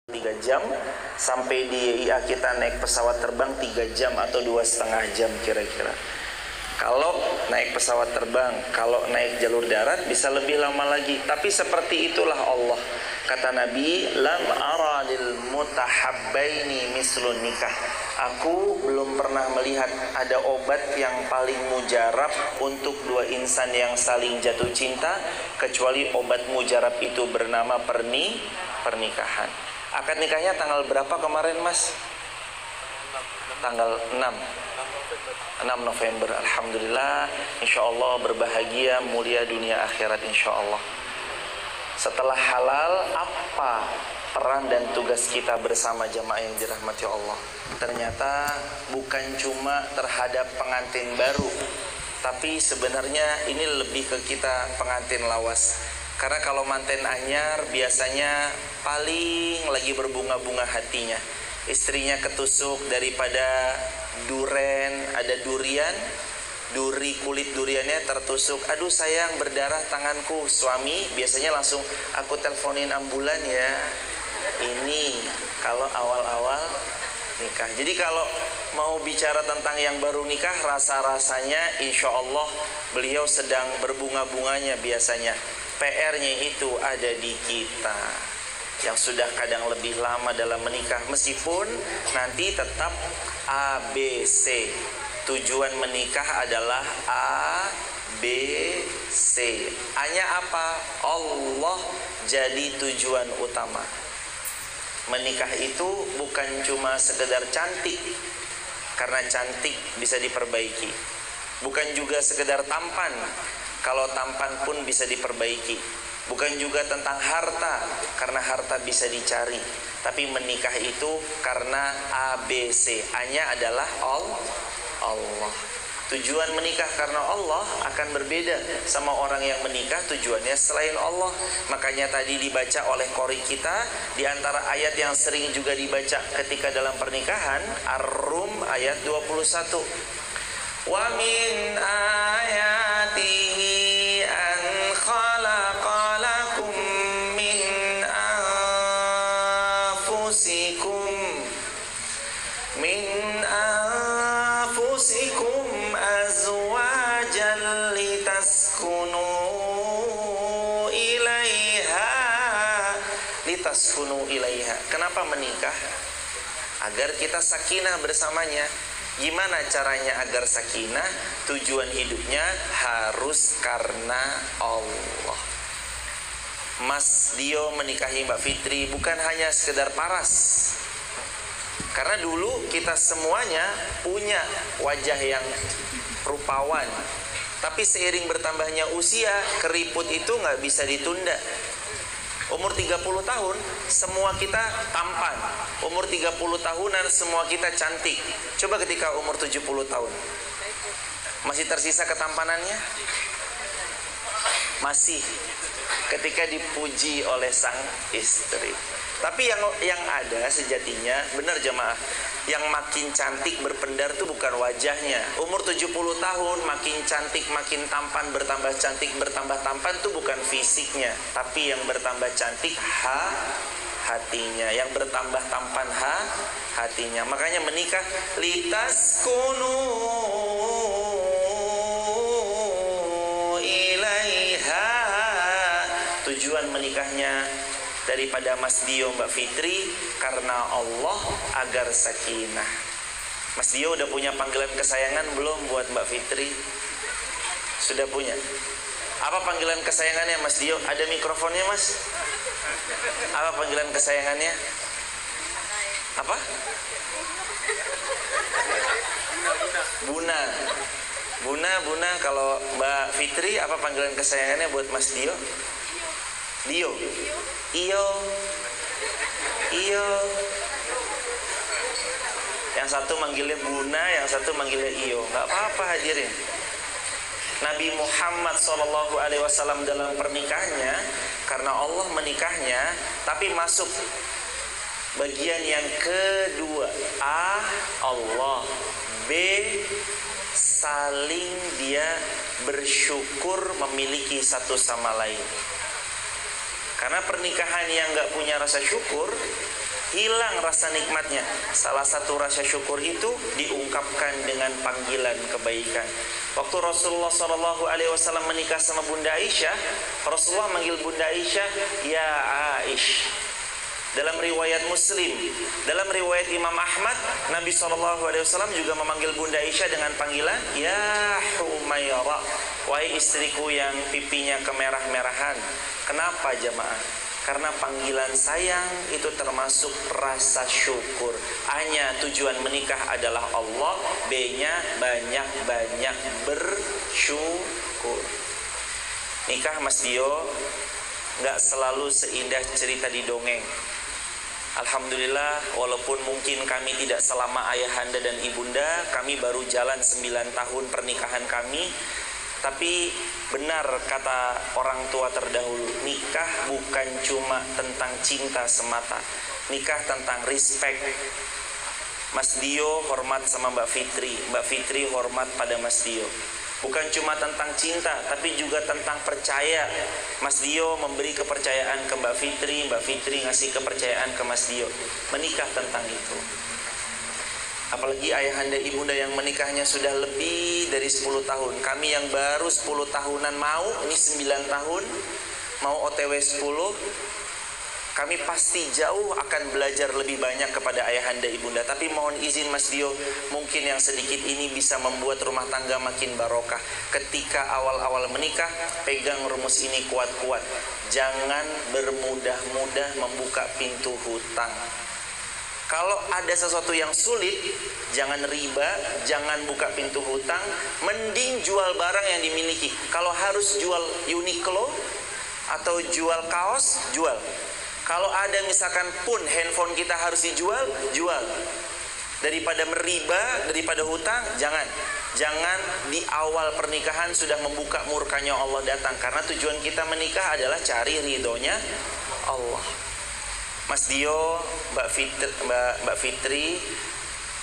3 jam, sampai di IA kita naik pesawat terbang 3 jam atau 2,5 jam kira-kira. Kalau naik pesawat terbang, kalau naik jalur darat bisa lebih lama lagi. Tapi seperti itulah Allah. Kata Nabi, lam ara lil mutahabbaini mislun nikah. Aku belum pernah melihat ada obat yang paling mujarab untuk dua insan yang saling jatuh cinta kecuali obat mujarab itu bernama pernikahan. Akad nikahnya tanggal berapa kemarin, Mas? Tanggal 6 November. Alhamdulillah, insya Allah berbahagia, mulia dunia akhirat insya Allah. Setelah halal, apa peran dan tugas kita bersama jamaah yang dirahmati Allah? Ternyata bukan cuma terhadap pengantin baru, tapi sebenarnya ini lebih ke kita pengantin lawas. Karena kalau manten anyar biasanya paling lagi berbunga-bunga hatinya. Istrinya ketusuk daripada duren, ada durian, duri kulit duriannya tertusuk. Aduh sayang, berdarah tanganku. Suami biasanya langsung, aku teleponin ambulan ya. Ini kalau awal-awal nikah. Jadi kalau mau bicara tentang yang baru nikah, rasa-rasanya insya Allah beliau sedang berbunga-bunganya biasanya. PR-nya itu ada di kita yang sudah kadang lebih lama dalam menikah, meskipun nanti tetap ABC. Tujuan menikah adalah A, B, C. A-nya apa? Allah jadi tujuan utama. Menikah itu bukan cuma sekedar cantik, karena cantik bisa diperbaiki. Bukan juga sekedar tampan, kalau tampan pun bisa diperbaiki. Bukan juga tentang harta, karena harta bisa dicari. Tapi menikah itu karena ABC. A-nya adalah Allah. Tujuan menikah karena Allah akan berbeda sama orang yang menikah tujuannya selain Allah. Makanya tadi dibaca oleh qori kita, di antara ayat yang sering juga dibaca ketika dalam pernikahan, Ar-Rum ayat 21. Wa min ayatihi an khalaqalakum min anfusikum azwajan litaskunu ilaiha. Kenapa menikah? Agar kita sakinah bersamanya. Gimana caranya agar sakinah? Tujuan hidupnya harus karena Allah. Mas Dio menikahi Mbak Fitri bukan hanya sekedar paras. Karena dulu kita semuanya punya wajah yang rupawan. Tapi seiring bertambahnya usia, keriput itu nggak bisa ditunda. Umur 30 tahun, semua kita tampan. Umur 30 tahunan, semua kita cantik. Coba ketika umur 70 tahun. Masih tersisa ketampanannya? Masih. Ketika dipuji oleh sang istri. Tapi yang ada sejatinya, benar jemaah, yang makin cantik berpendar itu bukan wajahnya. Umur 70 tahun makin cantik, makin tampan, bertambah cantik, bertambah tampan itu bukan fisiknya, tapi yang bertambah cantik hatinya, yang bertambah tampan hatinya. Makanya menikah litaskunu ilaiha. Tujuan menikahnya daripada Mas Dio Mbak Fitri karena Allah, agar sakinah. Mas Dio udah punya panggilan kesayangan belum buat Mbak Fitri? Sudah punya. Apa panggilan kesayangannya Mas Dio? Ada mikrofonnya Mas? Apa panggilan kesayangannya? Apa? Buna. Kalau Mbak Fitri apa panggilan kesayangannya buat Mas Dio? Dio. Iyo. Yang satu manggilnya Buna, yang satu manggilnya Iyo. Gak apa-apa hadirin. Nabi Muhammad SAW dalam pernikahannya, karena Allah menikahnya, tapi masuk bagian yang kedua. A, Allah. B, saling dia bersyukur memiliki satu sama lain. Karena pernikahan yang gak punya rasa syukur hilang rasa nikmatnya. Salah satu rasa syukur itu diungkapkan dengan panggilan kebaikan. Waktu Rasulullah SAW menikah sama Bunda Aisyah, Rasulullah manggil Bunda Aisyah, ya Aish. Dalam riwayat Muslim, dalam riwayat Imam Ahmad, Nabi SAW juga memanggil Bunda Aisyah dengan panggilan ya Humaira, wahai istriku yang pipinya kemerah-merahan. Kenapa jamaah? Karena panggilan sayang itu termasuk rasa syukur. A-nya tujuan menikah adalah Allah, B-nya banyak-banyak bersyukur. Nikah Mas Dio nggak selalu seindah cerita di dongeng. Alhamdulillah, walaupun mungkin kami tidak selama ayahanda dan ibunda, kami baru jalan 9 tahun pernikahan kami. Tapi benar kata orang tua terdahulu, nikah bukan cuma tentang cinta semata. Nikah tentang respect. Mas Dio hormat sama Mbak Fitri, Mbak Fitri hormat pada Mas Dio. Bukan cuma tentang cinta, tapi juga tentang percaya. Mas Dio memberi kepercayaan ke Mbak Fitri, Mbak Fitri ngasih kepercayaan ke Mas Dio. Menikah tentang itu. Apalagi ayahanda ibunda yang menikahnya sudah lebih dari 10 tahun. Kami yang baru 10 tahunan mau, ini 9 tahun, mau OTW 10. Kami pasti jauh akan belajar lebih banyak kepada ayahanda ibunda. Tapi mohon izin Mas Dio, mungkin yang sedikit ini bisa membuat rumah tangga makin barokah. Ketika awal-awal menikah, pegang rumus ini kuat-kuat. Jangan bermudah-mudah membuka pintu hutang. Kalau ada sesuatu yang sulit, jangan riba, jangan buka pintu hutang. Mending jual barang yang dimiliki. Kalau harus jual Uniqlo atau jual kaos, jual. Kalau ada misalkan pun handphone kita harus dijual, jual. Daripada meriba, daripada hutang, jangan. Jangan di awal pernikahan sudah membuka murkanya Allah datang. Karena tujuan kita menikah adalah cari ridhonya Allah. Mas Dio, Mbak Fitri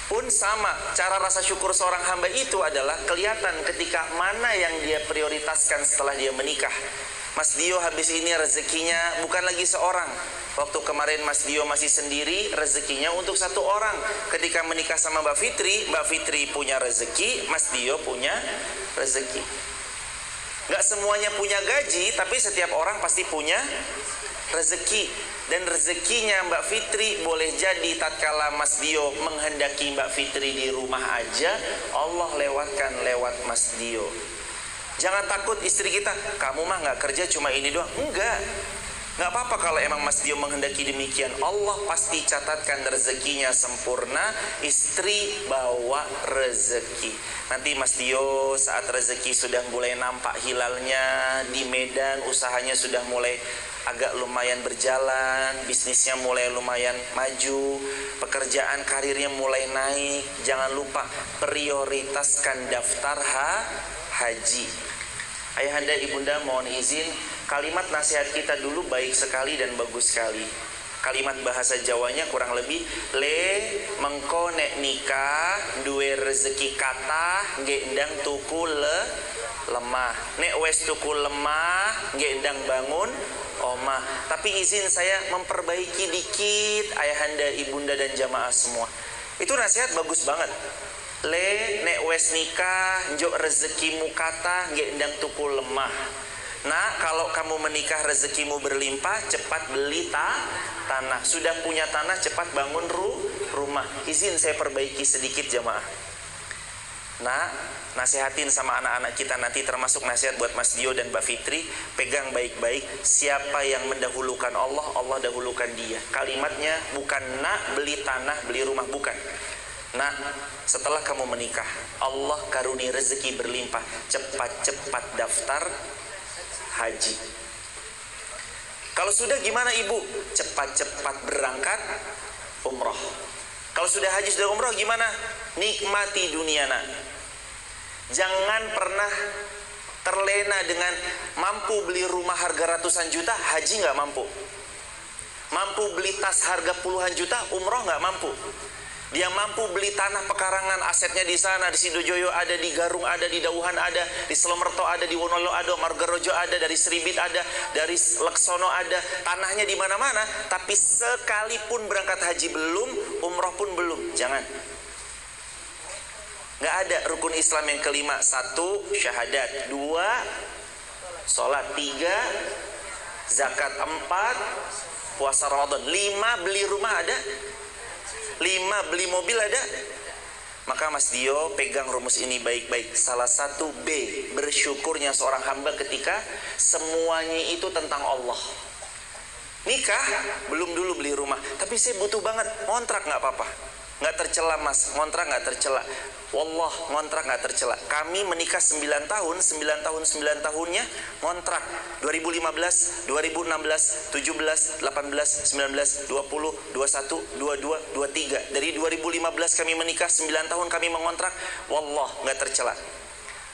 pun sama. Cara rasa syukur seorang hamba itu adalah kelihatan ketika mana yang dia prioritaskan setelah dia menikah. Mas Dio habis ini rezekinya bukan lagi seorang. Waktu kemarin Mas Dio masih sendiri, rezekinya untuk 1 orang. Ketika menikah sama Mbak Fitri punya rezeki, Mas Dio punya rezeki. Gak semuanya punya gaji, tapi setiap orang pasti punya rezeki. Dan rezekinya Mbak Fitri boleh jadi tatkala Mas Dio menghendaki Mbak Fitri di rumah aja, Allah lewatkan lewat Mas Dio. Jangan takut istri kita, kamu mah gak kerja cuma ini doang. Enggak, gak apa-apa kalau emang Mas Dio menghendaki demikian. Allah pasti catatkan rezekinya sempurna. Istri bawa rezeki. Nanti Mas Dio saat rezeki sudah mulai nampak hilalnya di Medan, usahanya sudah mulai agak lumayan berjalan, bisnisnya mulai lumayan maju, pekerjaan karirnya mulai naik. Jangan lupa prioritaskan daftar haji. Ayahanda ibunda mohon izin, kalimat nasihat kita dulu baik sekali dan bagus sekali. Kalimat bahasa Jawanya kurang lebih, le mengko nek nikah duwe rezeki kata gendang tuku lemah. Nek wes tuku lemah gendang bangun omah. Tapi izin saya memperbaiki dikit ayahanda ibunda dan jamaah semua. Itu nasihat bagus banget. Le nek wes nikah njok rezekimu kata gendang tuku lemah. Nah, kalau kamu menikah rezekimu berlimpah, cepat beli tanah. Sudah punya tanah, cepat bangun rumah. Izin saya perbaiki sedikit jamaah. Nah, nasihatin sama anak-anak kita nanti, termasuk nasihat buat Mas Dio dan Mbak Fitri. Pegang baik-baik, siapa yang mendahulukan Allah, Allah dahulukan dia. Kalimatnya bukan nak beli tanah, beli rumah, bukan. Nah, setelah kamu menikah, Allah karuni rezeki berlimpah, cepat-cepat daftar haji. Kalau sudah gimana ibu? Cepat-cepat berangkat umroh. Kalau sudah haji, sudah umroh gimana? Nikmati dunia nak. Jangan pernah terlena dengan mampu beli rumah harga ratusan juta, haji nggak mampu. Mampu beli tas harga puluhan juta, umroh nggak mampu. Dia mampu beli tanah pekarangan, asetnya di sana, di Sidojoyo ada, di Garung ada, di Dauhan ada, di Slemerto ada, di Wonolo ada, Margarojo ada, dari Seribit ada, dari Leksono ada, tanahnya di mana-mana. Tapi sekalipun berangkat haji belum, umroh pun belum. Jangan. Nggak ada rukun Islam yang kelima. 1, syahadat. 2, sholat. 3, zakat. 4, puasa Ramadan. 5, beli rumah ada. 5, beli mobil ada. Maka Mas Dio pegang rumus ini baik-baik. Salah satu B, bersyukurnya seorang hamba ketika semuanya itu tentang Allah. Nikah, belum dulu beli rumah, tapi saya butuh banget, ngontrak nggak apa-apa. Nggak tercela Mas, ngontrak nggak tercela. Wallah, ngontrak nggak tercela. Kami menikah 9 tahun, 9 tahunnya ngontrak. 2015, 2016, 17, 18, 19, 20, 21, 22, 23. Dari 2015 kami menikah, 9 tahun kami mengontrak. Wallah, nggak tercela.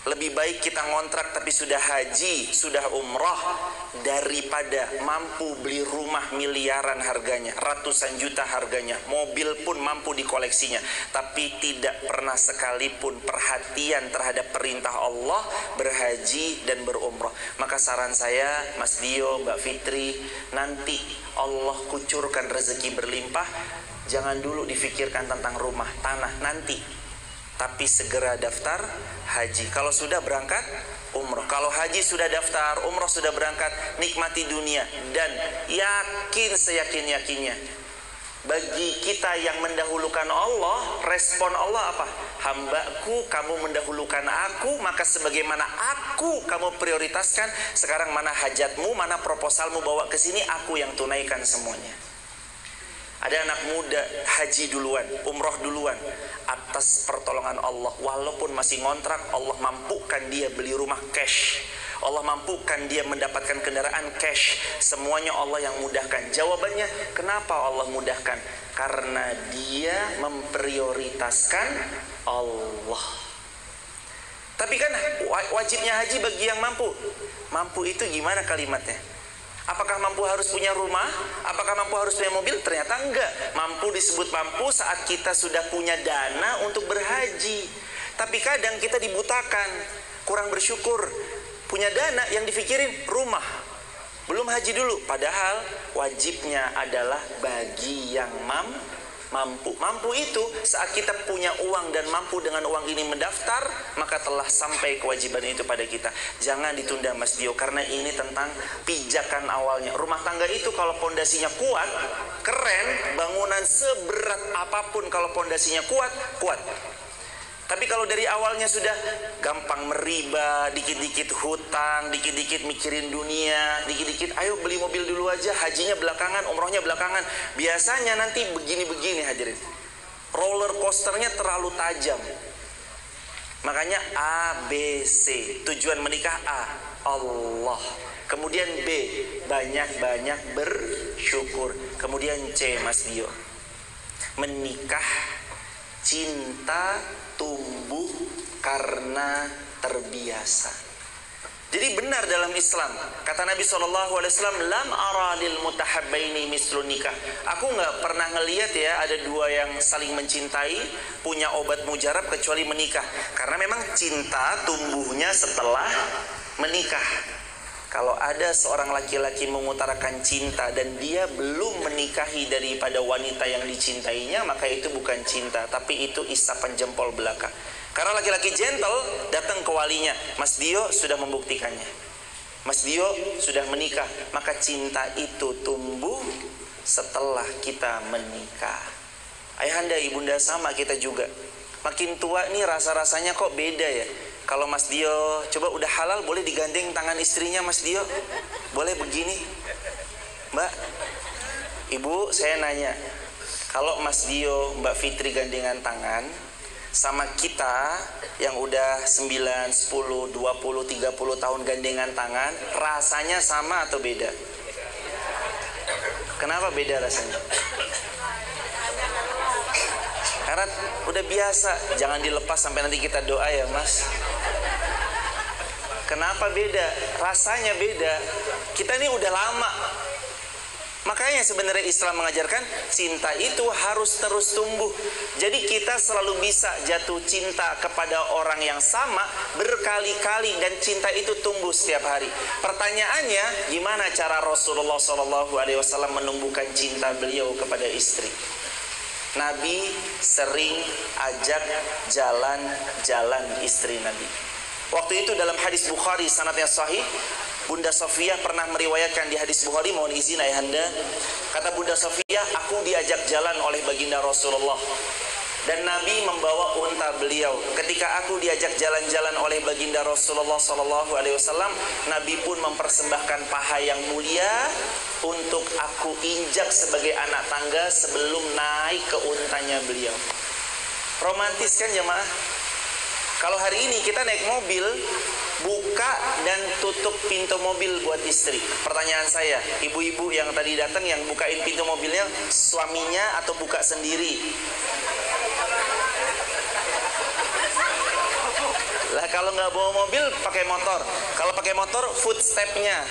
Lebih baik kita ngontrak tapi sudah haji, sudah umrah, daripada mampu beli rumah miliaran harganya, ratusan juta harganya, mobil pun mampu dikoleksinya, tapi tidak pernah sekalipun perhatian terhadap perintah Allah, berhaji dan berumrah. Maka saran saya, Mas Dio, Mbak Fitri, nanti Allah kucurkan rezeki berlimpah, jangan dulu difikirkan tentang rumah, tanah nanti, tapi segera daftar haji. Kalau sudah berangkat umroh, kalau haji sudah daftar, umroh sudah berangkat, nikmati dunia. Dan yakin seyakin-yakinnya, bagi kita yang mendahulukan Allah, respon Allah apa? Hambaku, kamu mendahulukan aku, maka sebagaimana aku kamu prioritaskan, sekarang mana hajatmu, mana proposalmu bawa ke sini, aku yang tunaikan semuanya. Ada anak muda haji duluan, umroh duluan, atas pertolongan Allah. Walaupun masih ngontrak, Allah mampukan dia beli rumah cash, Allah mampukan dia mendapatkan kendaraan cash. Semuanya Allah yang mudahkan. Jawabannya, kenapa Allah mudahkan? Karena dia memprioritaskan Allah. Tapi kan wajibnya haji bagi yang mampu. Mampu itu gimana kalimatnya? Apakah mampu harus punya rumah? Apakah mampu harus punya mobil? Ternyata enggak. Mampu disebut mampu saat kita sudah punya dana untuk berhaji. Tapi kadang kita dibutakan, kurang bersyukur. Punya dana yang dipikirin rumah, belum haji dulu. Padahal wajibnya adalah bagi yang mampu. Mampu itu saat kita punya uang dan mampu dengan uang ini mendaftar, maka telah sampai kewajiban itu pada kita. Jangan ditunda Mas Dio, karena ini tentang pijakan awalnya. Rumah tangga itu kalau pondasinya kuat, keren, bangunan seberat apapun kalau pondasinya kuat. Tapi kalau dari awalnya sudah gampang meriba, dikit-dikit hutang, dikit-dikit mikirin dunia, dikit-dikit ayo beli mobil dulu aja, hajinya belakangan, umrohnya belakangan. Biasanya nanti begini-begini hadirin. Roller coasternya terlalu tajam. Makanya A, B, C. Tujuan menikah A, Allah. Kemudian B, banyak-banyak bersyukur. Kemudian C, Mas Dio, menikah, cinta tumbuh karena terbiasa. Jadi benar dalam Islam, kata Nabi SAW, lam ara lil mutahabbaini mislun nikah. Aku nggak pernah ngelihat ya ada dua yang saling mencintai punya obat mujarab kecuali menikah. Karena memang cinta tumbuhnya setelah menikah. Kalau ada seorang laki-laki mengutarakan cinta dan dia belum menikahi daripada wanita yang dicintainya, maka itu bukan cinta, tapi itu isapan jempol belaka. Karena laki-laki gentle datang ke walinya, Mas Dio sudah membuktikannya, Mas Dio sudah menikah, maka cinta itu tumbuh setelah kita menikah. Ayahanda, ibunda sama kita juga. Makin tua nih rasa-rasanya kok beda ya. Kalau Mas Dio coba udah halal, boleh digandeng tangan istrinya Mas Dio? Boleh begini? Mbak, Ibu, saya nanya, kalau Mas Dio, Mbak Fitri gandengan tangan sama kita yang udah 9, 10, 20, 30 tahun gandengan tangan, rasanya sama atau beda? Kenapa beda rasanya? Karena udah biasa, jangan dilepas sampai nanti kita doa ya Mas. Kenapa beda? Rasanya beda. Kita ini udah lama. Makanya sebenarnya Islam mengajarkan cinta itu harus terus tumbuh. Jadi kita selalu bisa jatuh cinta kepada orang yang sama berkali-kali dan cinta itu tumbuh setiap hari. Pertanyaannya, gimana cara Rasulullah SAW menumbuhkan cinta beliau kepada istri? Nabi sering ajak jalan-jalan istri Nabi. Waktu itu dalam hadis Bukhari sanadnya sahih, Bunda Sofiyah pernah meriwayatkan di hadis Bukhari, mohon izin ayahanda, kata Bunda Sofiyah, aku diajak jalan oleh baginda Rasulullah dan Nabi membawa unta beliau. Ketika aku diajak jalan-jalan oleh baginda Rasulullah SAW, Nabi pun mempersembahkan paha yang mulia untuk aku injak sebagai anak tangga sebelum naik ke untanya beliau. Romantis kan jemaah? Kalau hari ini kita naik mobil, buka dan tutup pintu mobil buat istri. Pertanyaan saya, ibu-ibu yang tadi datang yang bukain pintu mobilnya suaminya atau buka sendiri? Lah kalau nggak bawa mobil pakai motor. Kalau pakai motor footstepnya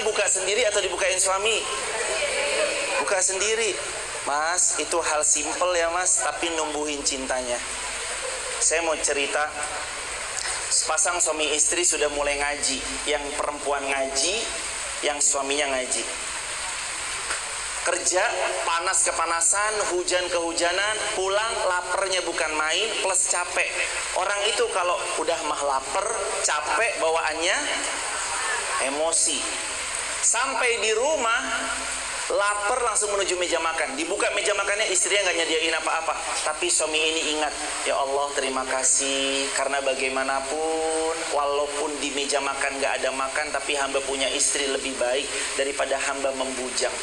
buka sendiri atau dibukain suami? Buka sendiri. Mas, itu hal simple ya mas, tapi numbuhin cintanya. Saya mau cerita, sepasang suami istri sudah mulai ngaji. Yang perempuan ngaji, yang suaminya ngaji. Kerja, panas kepanasan, hujan kehujanan, pulang laparnya bukan main, plus capek. Orang itu kalau udah mah lapar, capek bawaannya, emosi. Sampai di rumah, lapar langsung menuju meja makan. Dibuka meja makannya, istrinya nggak nyediain apa-apa. Tapi suami ini ingat, ya Allah terima kasih, karena bagaimanapun walaupun di meja makan nggak ada makan, tapi hamba punya istri lebih baik daripada hamba membujang.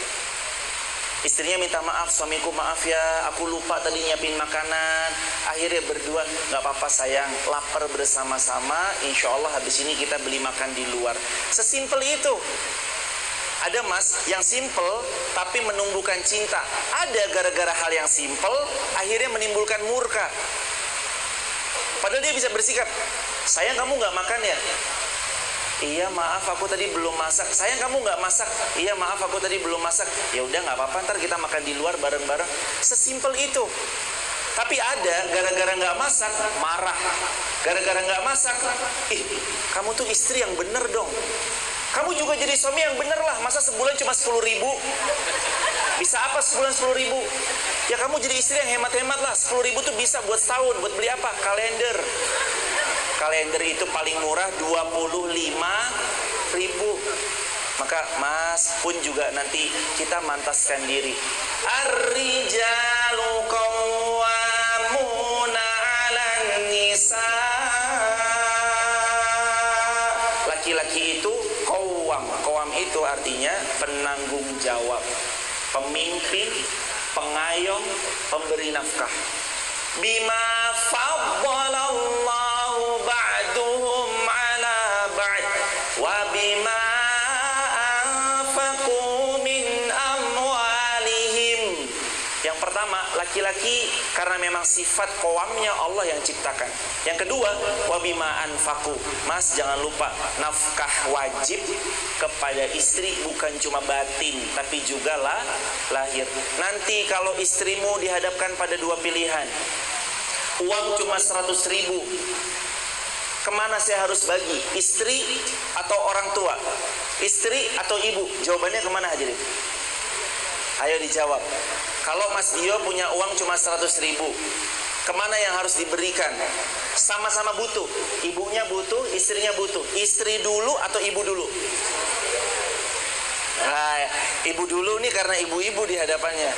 Istrinya minta maaf, suamiku maaf ya, aku lupa tadi nyiapin makanan. Akhirnya berdua, nggak apa-apa sayang, lapar bersama-sama, insya Allah habis ini kita beli makan di luar. Sesimpel itu. Ada mas yang simple tapi menumbuhkan cinta. Ada gara-gara hal yang simple akhirnya menimbulkan murka. Padahal dia bisa bersikap, sayang kamu nggak makan ya? Iya maaf aku tadi belum masak. Sayang kamu nggak masak? Iya maaf aku tadi belum masak. Ya udah nggak apa-apa, ntar kita makan di luar bareng-bareng. Sesimpel itu. Tapi ada gara-gara nggak masak marah. Gara-gara nggak masak, ih kamu tuh istri yang bener dong. Kamu juga jadi suami yang bener lah. Masa sebulan cuma 10.000? Bisa apa sebulan 10.000? Ya kamu jadi istri yang hemat-hemat lah. 10.000 tuh bisa buat setahun. Buat beli apa? Kalender. Kalender itu paling murah 25.000. Maka mas pun juga nanti kita mantaskan diri. Ar-rijalu qawwamuna 'alan nisa. Laki-laki itu qawwam. Qawwam itu artinya penanggung jawab, pemimpin, pengayom, pemberi nafkah. Bima faddalallahu ba'duhum 'ala ba'd wa bima anfaqu min amwalihim. Yang pertama, laki-laki karena memang sifat qawamnya Allah yang ciptakan. Yang kedua, wa bima anfaqu. Mas jangan lupa, nafkah wajib kepada istri bukan cuma batin tapi juga lahir. Nanti kalau istrimu dihadapkan pada dua pilihan, uang cuma 100.000, kemana saya harus bagi? Istri atau orang tua? Istri atau ibu? Jawabannya kemana hadirin? Ayo dijawab. Kalau Mas Dio punya uang cuma 100.000, kemana yang harus diberikan? Sama-sama butuh. Ibunya butuh, istrinya butuh. Istri dulu atau ibu dulu? Nah, ibu dulu nih karena ibu-ibu di hadapannya.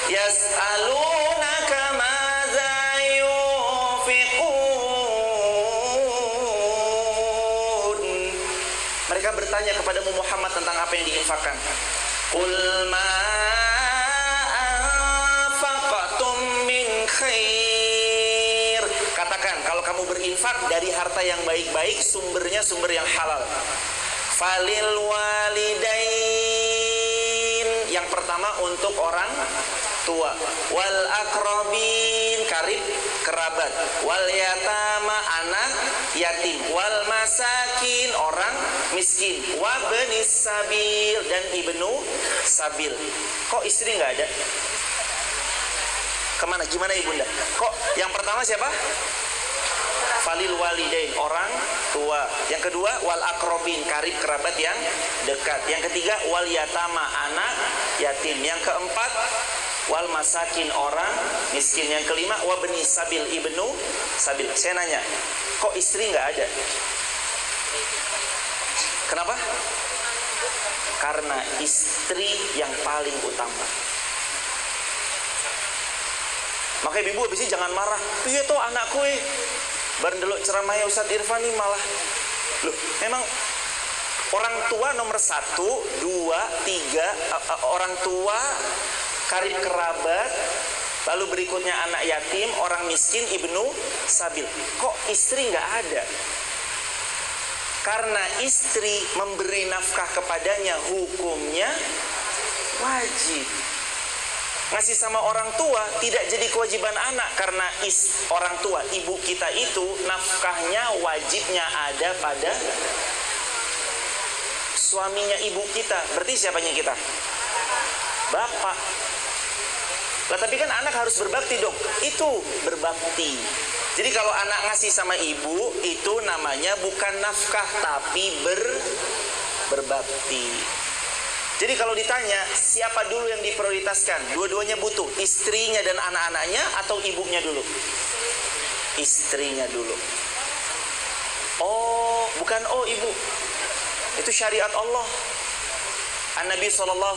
Yas'alunaka madza yunfiqun. Mereka bertanya kepadamu Muhammad tentang apa yang diinfakkan. Qul ma anfaqtum min khair. Katakan kalau kamu berinfak dari harta yang baik-baik, sumbernya sumber yang halal. Falil walidain, yang pertama untuk orang tua. Wal aqrabin, karib kerabat. Wal yatama, anak yatim. Wal masakin, orang miskin. Wa benis sabil, dan ibnu sabil. Kok istri nggak ada? Kemana? Gimana ibunda? Kok yang pertama siapa? Falil walidain, orang tua. Yang kedua wal akrobin, karib kerabat yang dekat. Yang ketiga wal yatama, anak yatim. Yang keempat wal masakin, orang miskin. Yang kelima wa beni sabil, ibnu sabil. Saya nanya, kok istri nggak ada? Kenapa? Karena istri yang paling utama. Makanya ibu habis ini jangan marah. Piye toh anakku bareng delok ceramahnya Ustadz Irfan ini malah. Loh, memang orang tua nomor 1, 2, 3, orang tua, karib kerabat, lalu berikutnya anak yatim, orang miskin, ibnu sabil. Kok istri nggak ada? Karena istri memberi nafkah kepadanya hukumnya wajib. Ngasih sama orang tua tidak jadi kewajiban anak, karena orang tua, ibu kita itu nafkahnya wajibnya ada pada suaminya ibu kita. Berarti siapanya kita? Bapak. Lah tapi kan anak harus berbakti dong. Itu berbakti. Jadi kalau anak ngasih sama ibu itu namanya bukan nafkah tapi berbakti. Jadi kalau ditanya siapa dulu yang diprioritaskan, dua-duanya butuh, istrinya dan anak-anaknya atau ibunya dulu? Istrinya dulu. Oh, bukan ibu. Itu syariat Allah. Nabi SAW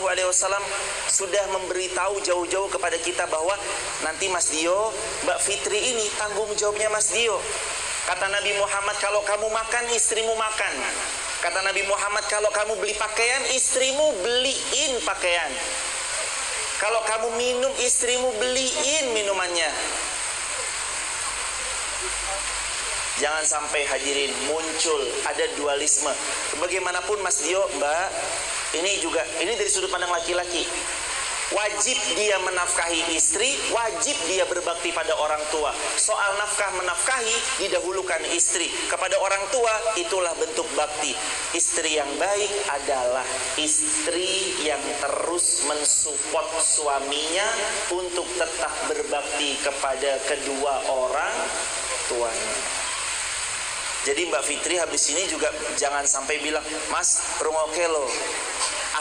sudah memberitahu jauh-jauh kepada kita bahwa nanti Mas Dio, Mbak Fitri ini tanggung jawabnya Mas Dio. Kata Nabi Muhammad, kalau kamu makan, istrimu makan. Kata Nabi Muhammad, kalau kamu beli pakaian, istrimu beliin pakaian. Kalau kamu minum, istrimu beliin minumannya. Jangan sampai hadirin muncul ada dualisme. Bagaimanapun Mas Dio, Mbak, ini dari sudut pandang laki-laki. Wajib dia menafkahi istri, wajib dia berbakti pada orang tua. Soal nafkah menafkahi didahulukan istri. Kepada orang tua itulah bentuk bakti. Istri yang baik adalah istri yang terus mensupport suaminya untuk tetap berbakti kepada kedua orang tuanya. Jadi Mbak Fitri habis ini juga jangan sampai bilang, Mas, rungoke lo,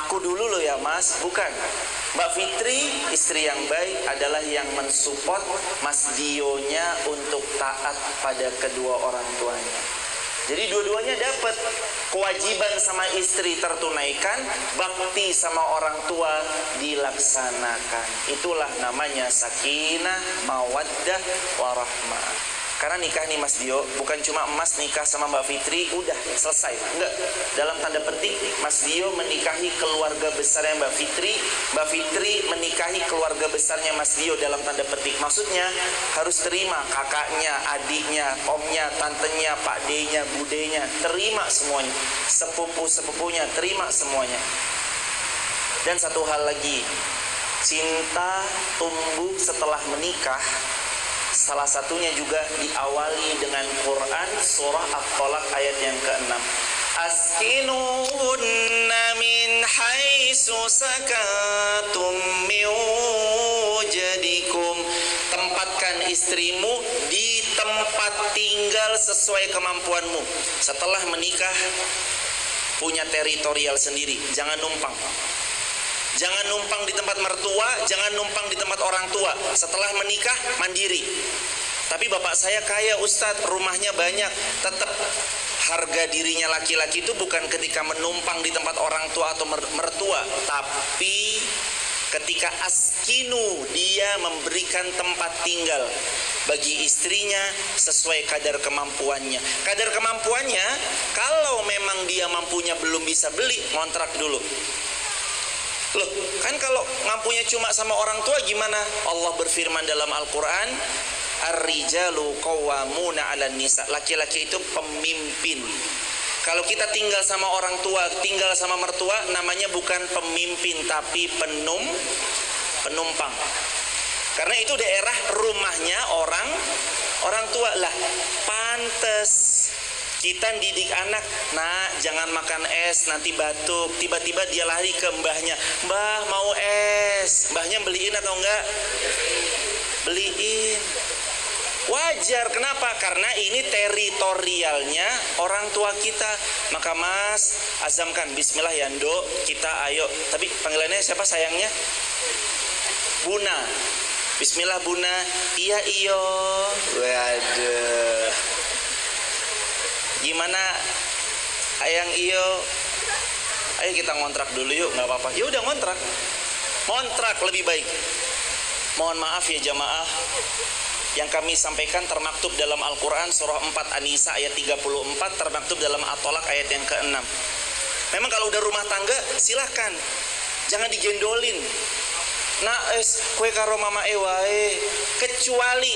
aku dulu lo ya Mas. Bukan. Mbak Fitri, istri yang baik adalah yang mensupport Mas Dionya untuk taat pada kedua orang tuanya. Jadi dua-duanya dapat kewajiban sama istri tertunaikan, bakti sama orang tua dilaksanakan. Itulah namanya sakinah, mawaddah, warahmah. Karena nikah nih Mas Dio, bukan cuma Mas nikah sama Mbak Fitri, udah selesai. Enggak, dalam tanda petik Mas Dio menikahi keluarga besarnya Mbak Fitri, Mbak Fitri menikahi keluarga besarnya Mas Dio dalam tanda petik. Maksudnya harus terima kakaknya, adiknya, omnya, tantenya, pak D-nya, budenya, terima semuanya. Sepupu-sepupunya, terima semuanya. Dan satu hal lagi, cinta tumbuh setelah menikah. Salah satunya juga diawali dengan Quran surah At-Tolak ayat yang ke-6. Askinuhunna min haitsu sakatum min wujadikum. Tempatkan istrimu di tempat tinggal sesuai kemampuanmu. Setelah menikah punya teritorial sendiri, jangan numpang. Jangan numpang di tempat mertua, jangan numpang di tempat orang tua. Setelah menikah, mandiri. Tapi bapak saya kaya Ustadz, rumahnya banyak. Tetap harga dirinya laki-laki itu bukan ketika menumpang di tempat orang tua atau mertua, tapi ketika askinu, dia memberikan tempat tinggal bagi istrinya sesuai kadar kemampuannya. Kadar kemampuannya, kalau memang dia mampunya belum bisa beli, ngontrak dulu. Loh, kan kalau mampunya cuma sama orang tua gimana? Allah berfirman dalam Al-Quran, Ar-rijalu qawwamuna 'alan nisa. Laki-laki itu pemimpin. Kalau kita tinggal sama orang tua, tinggal sama mertua, namanya bukan pemimpin tapi penumpang. Karena itu daerah rumahnya orang tua lah. Pantes kita didik anak, nak jangan makan es nanti batuk. Tiba-tiba dia lari ke mbahnya, mbah mau es. Mbahnya beliin atau enggak? Beliin. Wajar, kenapa? Karena ini teritorialnya orang tua kita. Maka mas, azamkan bismillah ya ndok, kita ayo. Tapi panggilannya siapa sayangnya? Buna. Bismillah Buna. Iya iyo. Waduh. Gimana ayang iyo? Ayo kita ngontrak dulu yuk, nggak apa-apa. Ya udah ngontrak lebih baik. Mohon maaf ya jamaah, yang kami sampaikan termaktub dalam Al-Quran surah 4 An-Nisa ayat 34, termaktub dalam At-Tolak ayat yang ke-6. Memang kalau udah rumah tangga silahkan, jangan digendolin. Nah kue karo mama wae, kecuali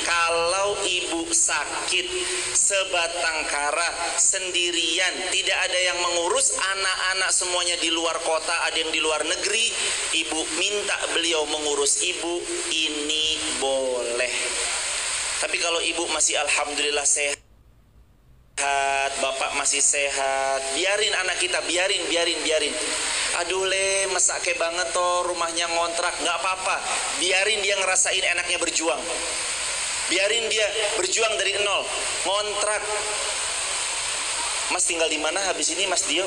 kalau ibu sakit sebatang kara sendirian, tidak ada yang mengurus, anak-anak semuanya di luar kota, ada yang di luar negeri, ibu minta beliau mengurus ibu, ini boleh. Tapi kalau ibu masih alhamdulillah sehat, bapak masih sehat, biarin anak kita, biarin. Aduh le, mesake banget toh rumahnya ngontrak, nggak apa-apa. Biarin dia ngerasain enaknya berjuang. Biarin dia berjuang dari nol, ngontrak. Mas tinggal di mana habis ini Mas Dio?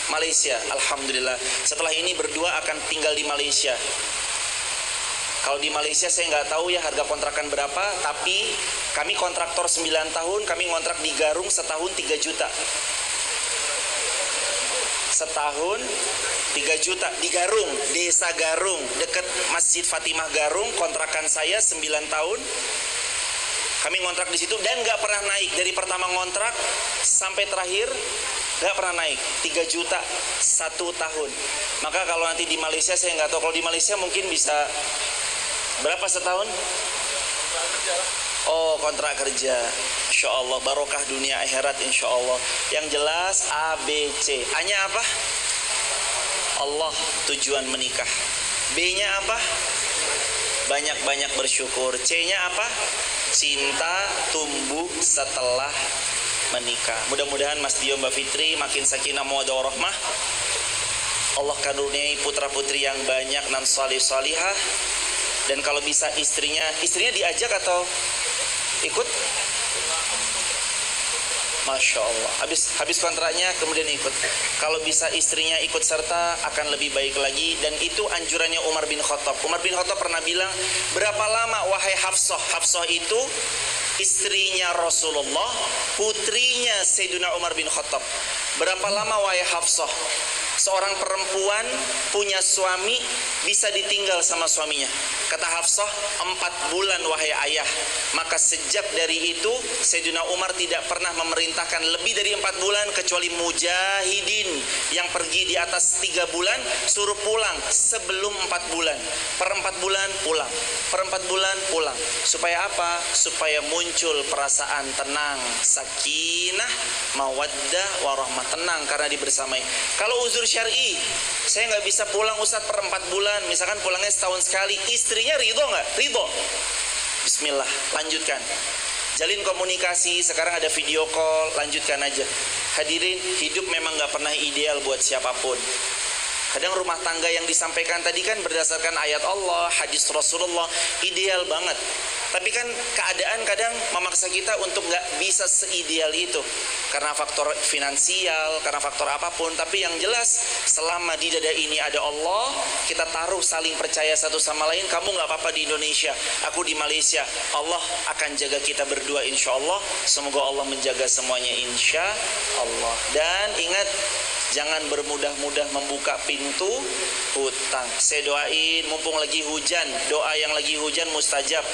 Malaysia. Alhamdulillah. Setelah ini berdua akan tinggal di Malaysia. Kalau di Malaysia saya nggak tahu ya harga kontrakan berapa, tapi kami kontraktor 9 tahun, kami ngontrak di Garung setahun 3 juta. Setahun 3 juta di Garung, desa Garung, dekat Masjid Fatimah Garung. Kontrakan saya 9 tahun. Kami ngontrak di situ dan nggak pernah naik dari pertama ngontrak sampai terakhir, nggak pernah naik. 3 juta 1 tahun. Maka kalau nanti di Malaysia saya nggak tahu. Kalau di Malaysia mungkin bisa berapa setahun? Oh, kontrak kerja. Insya Allah barokah dunia akhirat insya Allah. Yang jelas A, B, C. A-nya apa? Allah, tujuan menikah. B-nya apa? Banyak-banyak bersyukur. C-nya apa? Cinta tumbuh setelah menikah. Mudah-mudahan Mas Dio, Mbak Fitri makin sakinah mawaddah warahmah. Allah karuniai putra-putri yang banyak dan salih-salihah. Dan kalau bisa istrinya diajak atau ikut? Masya Allah. Habis kontraknya kemudian ikut. Kalau bisa istrinya ikut serta akan lebih baik lagi. Dan itu anjurannya Umar bin Khattab. Umar bin Khattab pernah bilang, berapa lama wahai Hafsah? Hafsah itu istrinya Rasulullah, putrinya Sayyidina Umar bin Khattab. Berapa lama wahai Hafsah seorang perempuan punya suami bisa ditinggal sama suaminya? Kata Hafsah, 4 bulan wahai ayah. Maka sejak dari itu Sayyidina Umar tidak pernah memerintahkan lebih dari 4 bulan, kecuali mujahidin yang pergi di atas 3 bulan suruh pulang sebelum 4 bulan. Per 4 bulan pulang, per 4 bulan pulang. Supaya apa? Supaya muncul perasaan tenang, sakinah, mawaddah, warahmah, tenang karena dibersamai. Kalau uzur syar'i, saya nggak bisa pulang Ustaz per 4 bulan, misalkan pulangnya setahun sekali, istrinya ridho nggak? Ridho. Bismillah, lanjutkan. Jalin komunikasi, sekarang ada video call, lanjutkan aja. Hadirin, hidup memang nggak pernah ideal buat siapapun. Kadang rumah tangga yang disampaikan tadi kan berdasarkan ayat Allah, hadis Rasulullah, ideal banget. Tapi kan keadaan kadang memaksa kita untuk nggak bisa seideal itu karena faktor finansial, karena faktor apapun. Tapi yang jelas selama di dada ini ada Allah, kita taruh saling percaya satu sama lain. Kamu nggak apa-apa di Indonesia, aku di Malaysia. Allah akan jaga kita berdua insya Allah. Semoga Allah menjaga semuanya insya Allah. Dan ingat, jangan bermudah-mudah membuka pintu hutang. Saya doain mumpung lagi hujan, doa yang lagi hujan mustajab.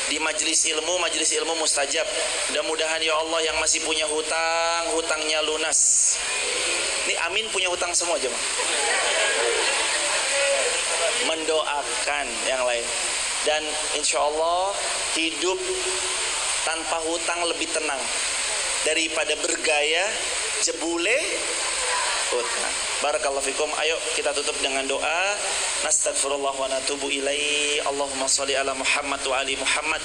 Di majelis ilmu mustajab. Mudah-mudahan ya Allah yang masih punya hutang, hutangnya lunas. Ini amin punya hutang semua aja, Bang. Mendoakan yang lain. Dan insya Allah hidup tanpa hutang lebih tenang daripada bergaya jebule hutang. Barakallahu fikum. Ayo kita tutup dengan doa. Nastaghfirullah wa natubu ilaihi. Allahumma sholli ala Muhammad wa ali Muhammad.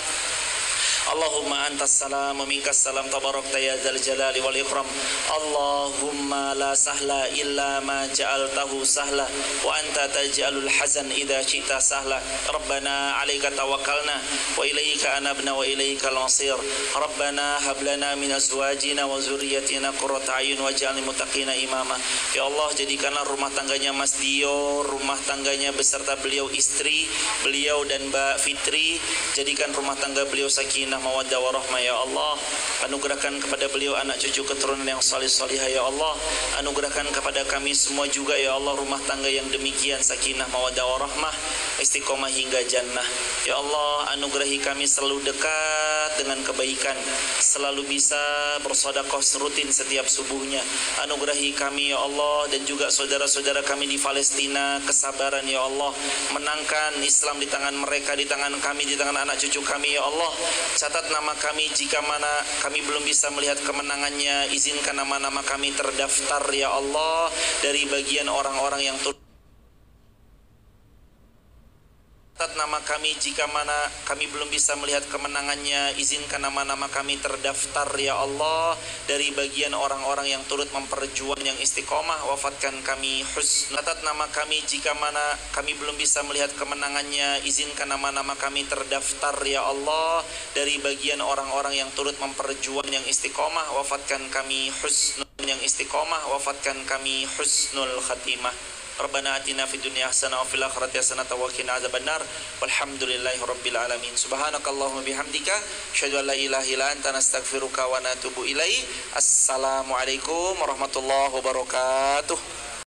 Allahumma antas salam wa minkas salam tabarakta ya dzal jalali wal ikram. Allahumma la sahla illa ma ja'altahu sahla wa anta taj'alul hazan idza syi'ta sahla. Rabbana 'alaika tawakkalna wa ilaika anabna wa ilaikal masir. Rabbana hab lana min azwajina wa dzurriyyatina qurrata a'yun waj'alna muttaqina imama. Ya Allah, jadikanlah rumah tangganya Mas Dio, rumah tangganya beserta beliau istri, beliau dan Mbak Fitri, jadikan rumah tangga beliau sakinah mawaddah warahmah ya Allah. Anugerahkan kepada beliau anak cucu keturunan yang salih salihah ya Allah. Anugerahkan kepada kami semua juga ya Allah rumah tangga yang demikian sakinah mawaddah warahmah, istiqomah hingga jannah. Ya Allah, anugerahi kami selalu dekat dengan kebaikan, selalu bisa bersedekah rutin setiap subuhnya. Anugerahi kami ya Allah dan juga saudara-saudara kami di Palestina kesabaran ya Allah, menangkan Islam di tangan mereka, di tangan kami, di tangan anak cucu kami ya Allah. Catat nama kami jika mana kami belum bisa melihat kemenangannya. Izinkan nama-nama kami terdaftar ya Allah dari bagian orang-orang yang catat nama kami jika mana kami belum bisa melihat kemenangannya. Izinkan nama-nama kami terdaftar ya Allah dari bagian orang-orang yang turut memperjuangkan yang istiqomah. Wafatkan kami husna. Catat nama kami jika mana kami belum bisa melihat kemenangannya. Izinkan nama-nama kami terdaftar ya Allah dari bagian orang-orang yang turut memperjuangkan yang istiqomah. Wafatkan kami husnul yang istiqomah. Wafatkan kami husnul khatimah. Rabbana atina fid dunya hasanah wa fil akhirati hasanah wa qina adzabannar. Walhamdulillahi rabbil alamin. Subhanakallahumma bihamdika asyhadu an la ilaha illa anta nastaghfiruka wa natubu ilaik. Assalamualaikum warahmatullahi wabarakatuh.